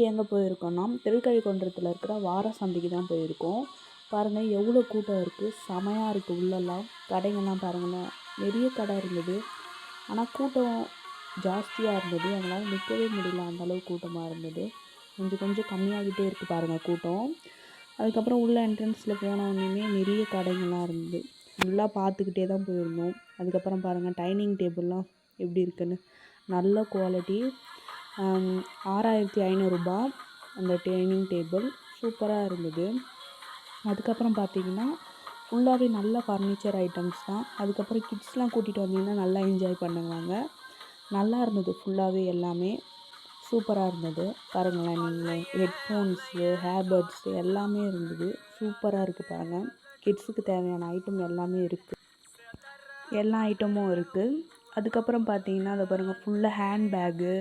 எங்கே போயிருக்கோன்னா திருக்கழிக்குன்றத்தில் இருக்கிற வார சந்தைக்கு தான் போயிருக்கோம். பாருங்கள் எவ்வளோ கூட்டம் இருக்குது, செமையாக இருக்குது. உள்ளெல்லாம் கடைங்கள்லாம் பாருங்களேன், நிறைய கடை இருந்தது. ஆனால் கூட்டம் ஜாஸ்தியாக இருந்தது, அதனால் நிற்கவே முடியல, அந்தளவு கூட்டமாக இருந்தது. கொஞ்சம் கொஞ்சம் கம்மியாகிட்டே இருக்குது பாருங்கள் கூட்டம். அதுக்கப்புறம் உள்ள என்ட்ரன்ஸில் போனோடனே நிறைய கடைங்கள்லாம் இருந்தது. ஃபுல்லாக பார்த்துக்கிட்டே தான் போயிருந்தோம். அதுக்கப்புறம் பாருங்கள் டைனிங் டேபிள்லாம் எப்படி இருக்குன்னு, நல்ல குவாலிட்டி. 6500 அந்த டைனிங் டேபிள், சூப்பராக இருந்தது. அதுக்கப்புறம் பார்த்திங்கன்னா ஃபுல்லாகவே நல்ல ஃபர்னிச்சர் ஐட்டம்ஸ் தான். அதுக்கப்புறம் கிட்ஸ்லாம் கூட்டிகிட்டு வந்தீங்கன்னா நல்லா என்ஜாய் பண்ணுவாங்க. நல்லா இருந்தது, ஃபுல்லாகவே எல்லாமே சூப்பராக இருந்தது. பாருங்களேன் நீங்களே, ஹெட்ஃபோன்ஸு, ஹேர்பட்ஸு எல்லாமே இருந்தது. சூப்பராக இருக்குது பாருங்கள். கிட்ஸுக்கு தேவையான ஐட்டம் எல்லாமே இருக்குது, எல்லா ஐட்டமும் இருக்குது. அதுக்கப்புறம் பார்த்தீங்கன்னா அதை பாருங்கள், ஃபுல்லாக ஹேண்ட்பேகு,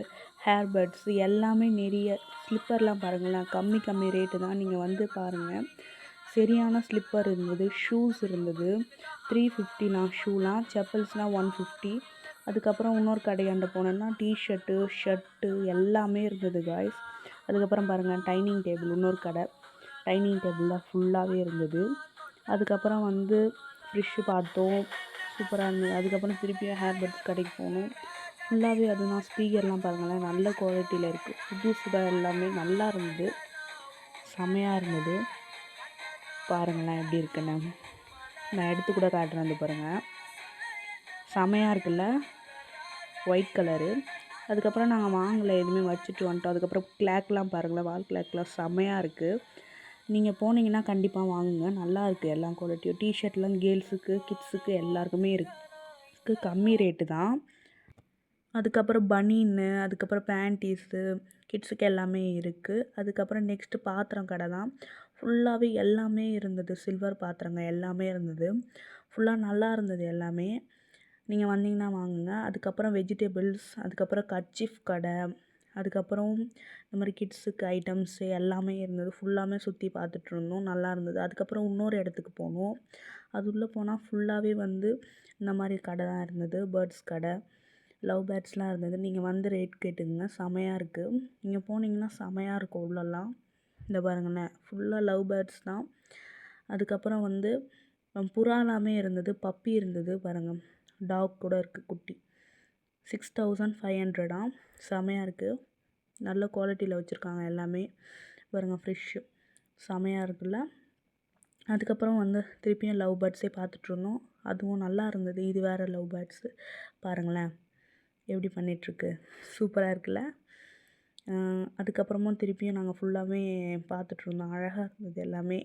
ஹேர்பட்ஸு எல்லாமே நிறைய. ஸ்லிப்பர்லாம் பாருங்களேன், கம்மி ரேட்டு தான். நீங்கள் வந்து பாருங்கள், சரியான ஸ்லிப்பர் இருந்தது. ஷூஸ் இருந்தது 350 ஷூலாம். செப்பல்ஸ்லாம் 150. அதுக்கப்புறம் இன்னொரு கடையாண்ட போனோன்னா டிஷர்ட்டு, ஷர்ட்டு எல்லாமே இருந்தது காய்ஸ். அதுக்கப்புறம் பாருங்கள் டைனிங் டேபிள், இன்னொரு கடை டைனிங் டேபிளில் ஃபுல்லாகவே இருந்தது. அதுக்கப்புறம் வந்து ஃப்ரிஷ்ஷு பார்த்தோம், சூப்பராக இருந்தது. அதுக்கப்புறம் திருப்பியும் ஹேர்பட்ஸ் கடைக்கு போனோம். ஃபுல்லாகவே அதுதான். ஸ்பீக்கர்லாம் பாருங்களேன், நல்ல குவாலிட்டியில் இருக்குது, புதுசு தான் எல்லாமே. நல்லா இருந்தது, செமையாக இருந்தது. பாருங்களேன் எப்படி இருக்குன்னு, நான் எடுத்து கூட காட்டுறேன். வந்து பாருங்கள், செமையாக இருக்குல்ல, ஒயிட் கலரு. அதுக்கப்புறம் நாங்கள் வாங்கலை, எதுவுமே வச்சுட்டு வந்துட்டோம். அதுக்கப்புறம் கிளாக்லாம் பாருங்களேன், வால் கிளாக்லாம் செமையாக இருக்குது. நீங்கள் போனீங்கன்னா கண்டிப்பாக வாங்குங்க, நல்லா இருக்குது எல்லா குவாலிட்டியும். டிஷர்ட்லாம் கேர்ள்ஸுக்கு, கிட்ஸுக்கு எல்லாருக்குமே இருக்குது, கம்மி ரேட்டு தான். அதுக்கப்புறம் பனியன்னு, அதுக்கப்புறம் பேண்டீஸு, கிட்ஸுக்கு எல்லாமே இருக்குது. அதுக்கப்புறம் நெக்ஸ்ட்டு பாத்திரம் கடை தான். ஃபுல்லாகவே எல்லாமே இருந்தது, சில்வர் பாத்திரங்க எல்லாமே இருந்தது. ஃபுல்லாக நல்லா இருந்தது எல்லாமே. நீங்கள் வந்தீங்கன்னா வாங்குங்க. அதுக்கப்புறம் வெஜிடபிள்ஸ், அதுக்கப்புறம் கர்ச்சீஃப் கடை, அதுக்கப்புறம் இந்த மாதிரி கிட்ஸுக்கு ஐட்டம்ஸு எல்லாமே இருந்தது. ஃபுல்லாமே சுற்றி பார்த்துட்ருந்தோம், நல்லா இருந்தது. அதுக்கப்புறம் இன்னொரு இடத்துக்கு போனோம். அது உள்ளே போனால் ஃபுல்லாகவே வந்து இந்த மாதிரி கடை தான் இருந்தது. பேர்ட்ஸ் கடை, லவ் பேர்ட்ஸ்லாம் இருந்தது. நீங்கள் வந்து ரேட் கேட்டுங்க, செமையாக இருக்குது. நீங்கள் போனீங்கன்னா செமையாக இருக்கும் உள்ளெல்லாம். இந்த பாருங்களேன், ஃபுல்லாக லவ் பேர்ட்ஸ் தான். அதுக்கப்புறம் வந்து புறாலாமே இருந்தது, பப்பி இருந்தது பாருங்கள், டாக் கூட இருக்குது குட்டி. 6500 செமையாக இருக்குது, நல்ல குவாலிட்டியில் வச்சுருக்காங்க எல்லாமே. பாருங்கள் ஃப்ரெஷ்ஷு, செமையாக இருக்குல்ல. அதுக்கப்புறம் வந்து திருப்பியும் லவ் பேர்ட்ஸே பார்த்துட்ருந்தோம், அதுவும் நல்லா இருந்தது. இது வேறு லவ் பேர்ட்ஸு பாருங்களேன் எப்படி பண்ணிகிட்ருக்கு, சூப்பராக இருக்குல்ல. அதுக்கப்புறமும் திருப்பியும் நாங்கள் ஃபுல்லாகவே பார்த்துட்ருந்தோம், அழகாக இருந்தது எல்லாமே.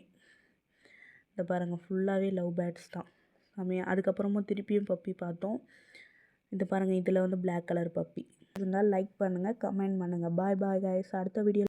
இந்த பாருங்கள் ஃபுல்லாகவே லவ் பேர்ட்ஸ் தான், செமையாக. அதுக்கப்புறமும் திருப்பியும் பப்பி பார்த்தோம். இது பாருங்கள், இதில் வந்து பிளாக் கலர் பப்பி. இருந்தாலும் லைக் பண்ணுங்கள், கமெண்ட் பண்ணுங்கள். பாய் பாய் கைஸ், அடுத்த வீடியோ